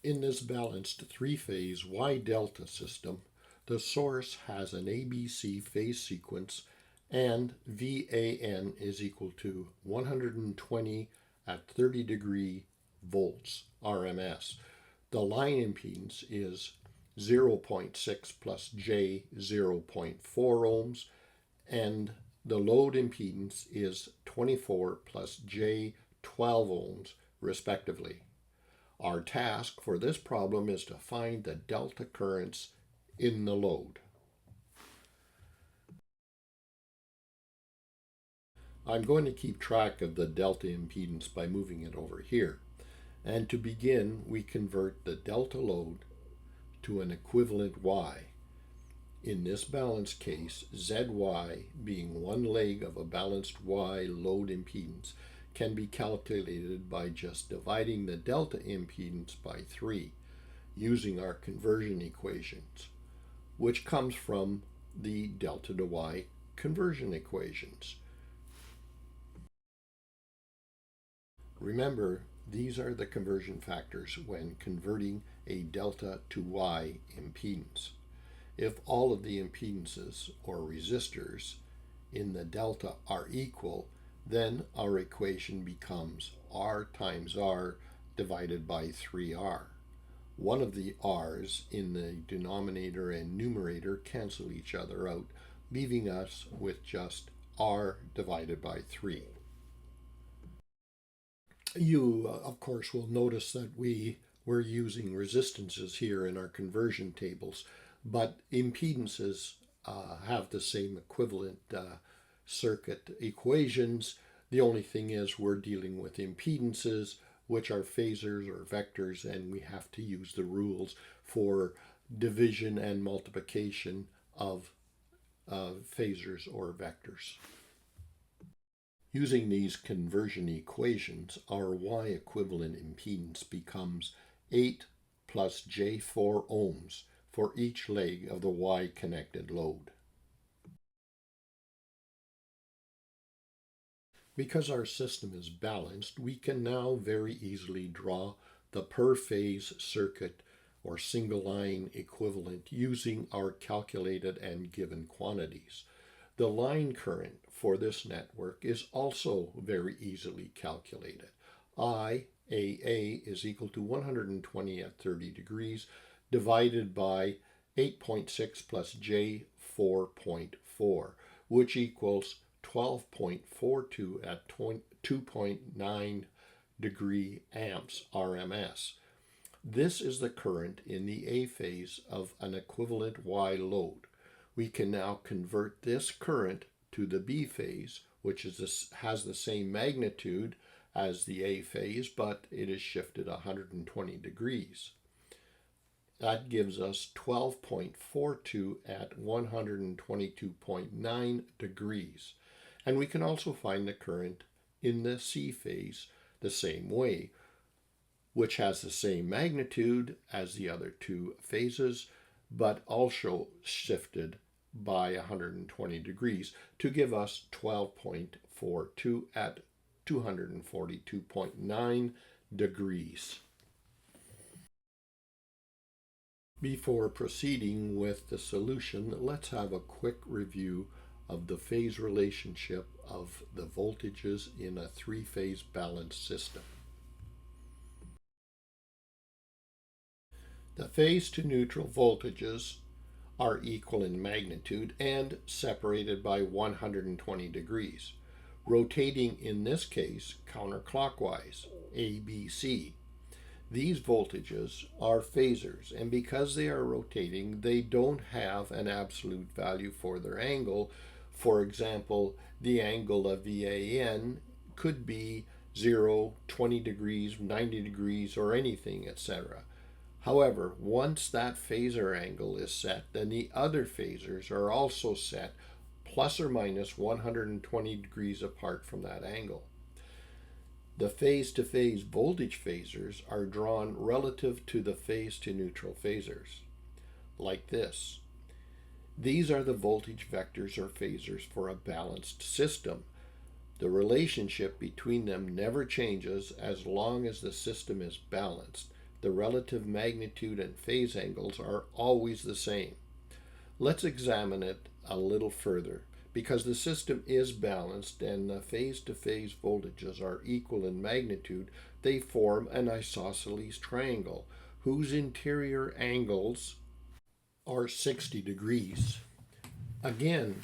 In this balanced three-phase Y-delta system, the source has an ABC phase sequence and VAN is equal to 120 at 30-degree volts RMS. The line impedance is 0.6 plus J 0.4 ohms, and the load impedance is 24 plus J 12 ohms, respectively. Our task for this problem is to find the delta currents in the load. I'm going to keep track of the delta impedance by moving it over here. And to begin, we convert the delta load to an equivalent Y. In this balanced case, ZY, being one leg of a balanced Y load impedance, can be calculated by just dividing the delta impedance by 3 using our conversion equations, which comes from the delta to Y conversion equations. Remember, these are the conversion factors when converting a delta to Y impedance. If all of the impedances or resistors in the delta are equal, then our equation becomes R times R divided by 3R. One of the R's in the denominator and numerator cancel each other out, leaving us with just R divided by 3. You, of course, will notice that we're using resistances here in our conversion tables, but impedances have the same equivalent circuit equations. The only thing is we're dealing with impedances, which are phasors or vectors, and we have to use the rules for division and multiplication of phasors or vectors. Using these conversion equations, our Y equivalent impedance becomes 8 plus J4 ohms for each leg of the Y connected load. Because our system is balanced, we can now very easily draw the per phase circuit or single line equivalent using our calculated and given quantities. The line current for this network is also very easily calculated. IAA is equal to 120 at 30 degrees divided by 8.6 plus J 4.4, which equals 12.42 at 2.9 degree amps RMS. This is the current in the A phase of an equivalent Y load. We can now convert this current to the B phase, which has the same magnitude as the A phase, but it is shifted 120 degrees. That gives us 12.42 at 122.9 degrees. And we can also find the current in the C phase the same way, which has the same magnitude as the other two phases, but also shifted by 120 degrees to give us 12.42 at 242.9 degrees. Before proceeding with the solution, let's have a quick review of the phase relationship of the voltages in a three-phase balanced system. The phase to neutral voltages are equal in magnitude and separated by 120 degrees, rotating in this case counterclockwise, ABC. These voltages are phasors, and because they are rotating, they don't have an absolute value for their angle. For example, the angle of VAN could be 0, 20 degrees, 90 degrees, or anything, etc. However, once that phasor angle is set, then the other phasors are also set plus or minus 120 degrees apart from that angle. The phase-to-phase voltage phasors are drawn relative to the phase-to-neutral phasors, like this. These are the voltage vectors or phasors for a balanced system. The relationship between them never changes as long as the system is balanced. the relative magnitude and phase angles are always the same. Let's examine it a little further. Because the system is balanced and the phase-to-phase voltages are equal in magnitude, they form an isosceles triangle whose interior angles are 60 degrees. Again,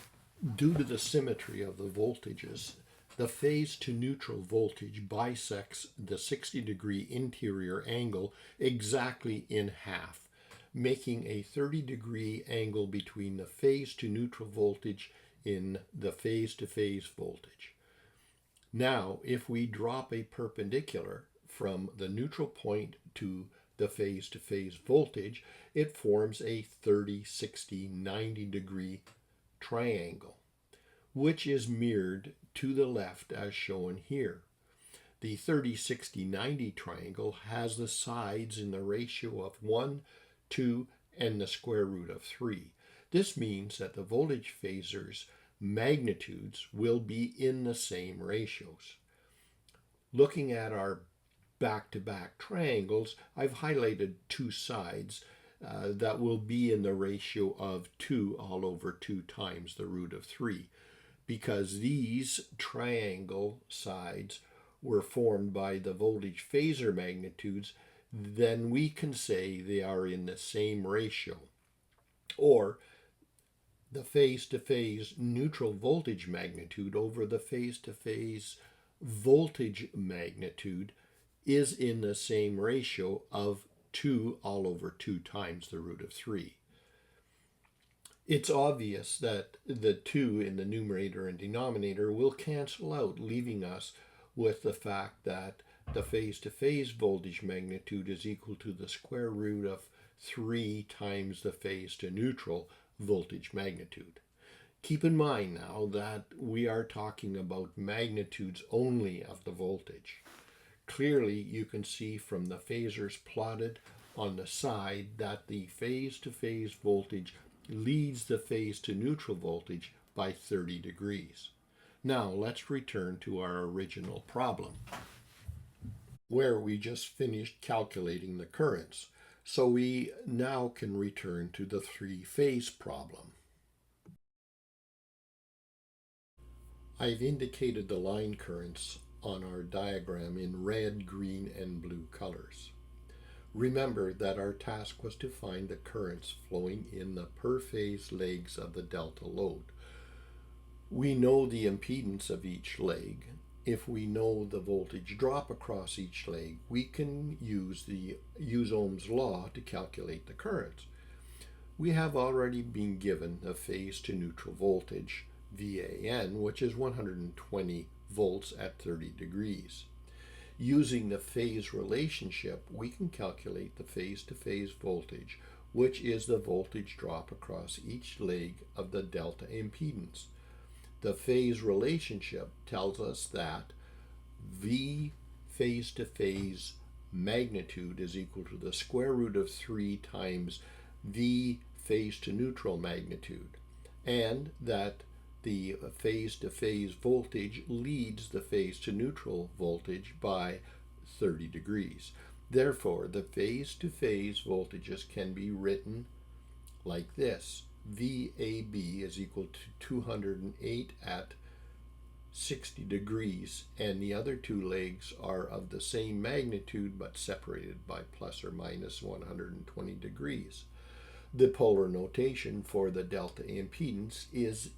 due to the symmetry of the voltages, the phase to neutral voltage bisects the 60-degree interior angle exactly in half, making a 30-degree angle between the phase to neutral voltage in the phase-to-phase voltage. Now, if we drop a perpendicular from the neutral point to the phase-to-phase voltage, it forms a 30, 60, 90-degree triangle, which is mirrored to the left as shown here. The 30, 60, 90 triangle has the sides in the ratio of 1, 2, and the square root of 3. This means that the voltage phasors' magnitudes will be in the same ratios. Looking at our back-to-back triangles, I've highlighted two sides that will be in the ratio of 2 all over 2 times the root of 3. Because these triangle sides were formed by the voltage phasor magnitudes, then we can say they are in the same ratio. Or the phase-to-phase neutral voltage magnitude over the phase-to-phase voltage magnitude is in the same ratio of 2 all over 2 times the root of 3. It's obvious that the 2 in the numerator and denominator will cancel out, leaving us with the fact that the phase-to-phase voltage magnitude is equal to the square root of 3 times the phase-to-neutral voltage magnitude. Keep in mind now that we are talking about magnitudes only of the voltage. Clearly, you can see from the phasors plotted on the side that the phase-to-phase voltage leads the phase-to-neutral voltage by 30 degrees. Now, let's return to our original problem, where we just finished calculating the currents. So we now can return to the three-phase problem. I've indicated the line currents on our diagram in red, green, and blue colors. Remember that our task was to find the currents flowing in the per-phase legs of the delta load. We know the impedance of each leg. If we know the voltage drop across each leg, we can use Ohm's law to calculate the currents. We have already been given the phase to neutral voltage, VAN, which is 120 volts at 30 degrees. Using the phase relationship, we can calculate the phase-to-phase voltage, which is the voltage drop across each leg of the delta impedance. The phase relationship tells us that V phase-to-phase magnitude is equal to the square root of 3 times V phase-to-neutral magnitude, and that the phase-to-phase voltage leads the phase-to-neutral voltage by 30 degrees. Therefore, the phase-to-phase voltages can be written like this. VAB is equal to 208 at 60 degrees, and the other two legs are of the same magnitude but separated by plus or minus 120 degrees. The polar notation for the delta impedance is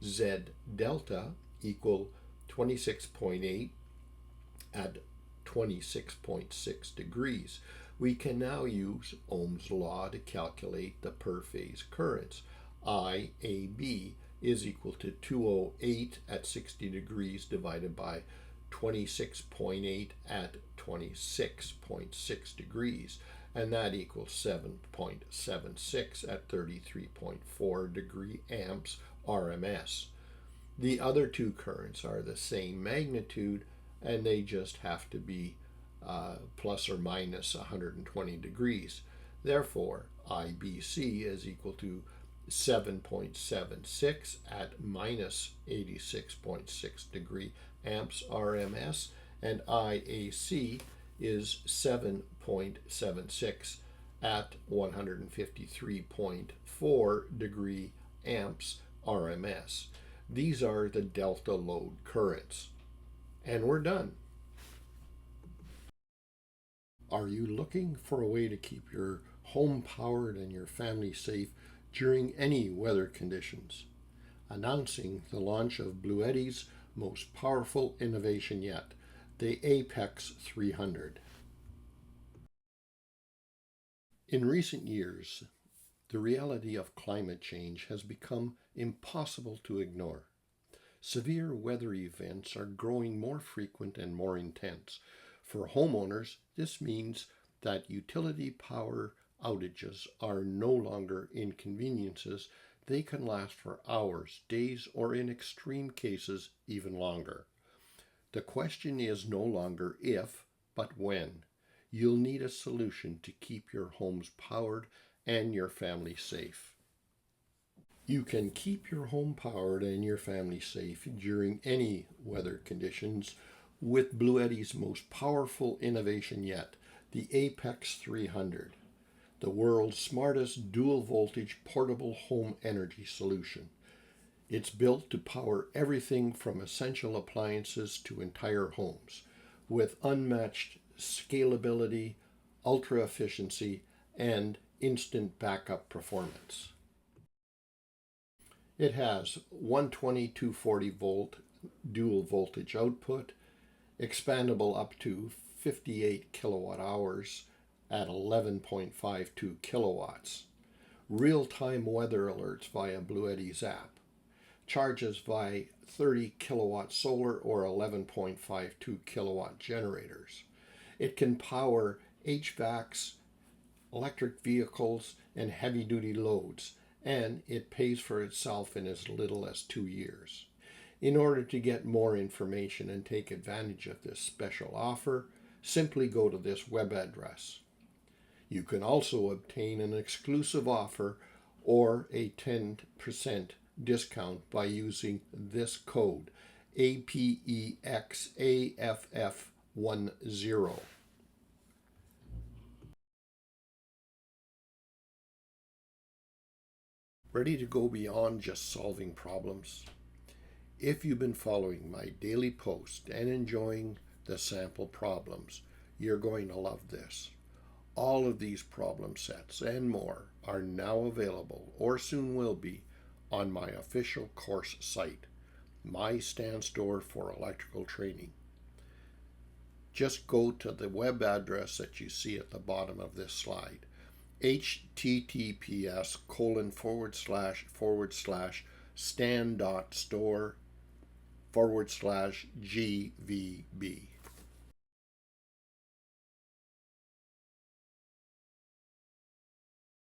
Z delta equal 26.8 at 26.6 degrees. We can now use Ohm's law to calculate the per-phase currents. IAB is equal to 208 at 60 degrees divided by 26.8 at 26.6 degrees, and that equals 7.76 at 33.4 degree amps RMS. The other two currents are the same magnitude, and they just have to be plus or minus 120 degrees. Therefore, IBC is equal to 7.76 at minus 86.6 degree amps RMS, and IAC is 7.76 at 153.4 degree amps RMS. These are the delta load currents. And we're done. Are you looking for a way to keep your home powered and your family safe during any weather conditions? Announcing the launch of Bluetti's most powerful innovation yet, the Apex 300. In recent years, the reality of climate change has become impossible to ignore. Severe weather events are growing more frequent and more intense. For homeowners, this means that utility power outages are no longer inconveniences. They can last for hours, days, or in extreme cases, even longer. The question is no longer if, but when. You'll need a solution to keep your homes powered and your family safe. You can keep your home powered and your family safe during any weather conditions with Bluetti's most powerful innovation yet, the Apex 300, the world's smartest dual voltage portable home energy solution. It's built to power everything from essential appliances to entire homes, with unmatched scalability, ultra efficiency, and instant backup performance. It has 120 240 volt dual voltage output, expandable up to 58 kilowatt hours at 11.52 kilowatts, real-time weather alerts via Bluetti's app, charges via 30 kilowatt solar or 11.52 kilowatt generators. It can power HVACs, electric vehicles, and heavy-duty loads, and it pays for itself in as little as 2 years. In order to get more information and take advantage of this special offer, simply go to this web address. You can also obtain an exclusive offer or a 10% discount by using this code, APEXAFF10. Ready to go beyond just solving problems? If you've been following my daily post and enjoying the sample problems, you're going to love this. All of these problem sets and more are now available, or soon will be, on my official course site, my store for electrical training. Just go to the web address that you see at the bottom of this slide, https://stan.store/GVB.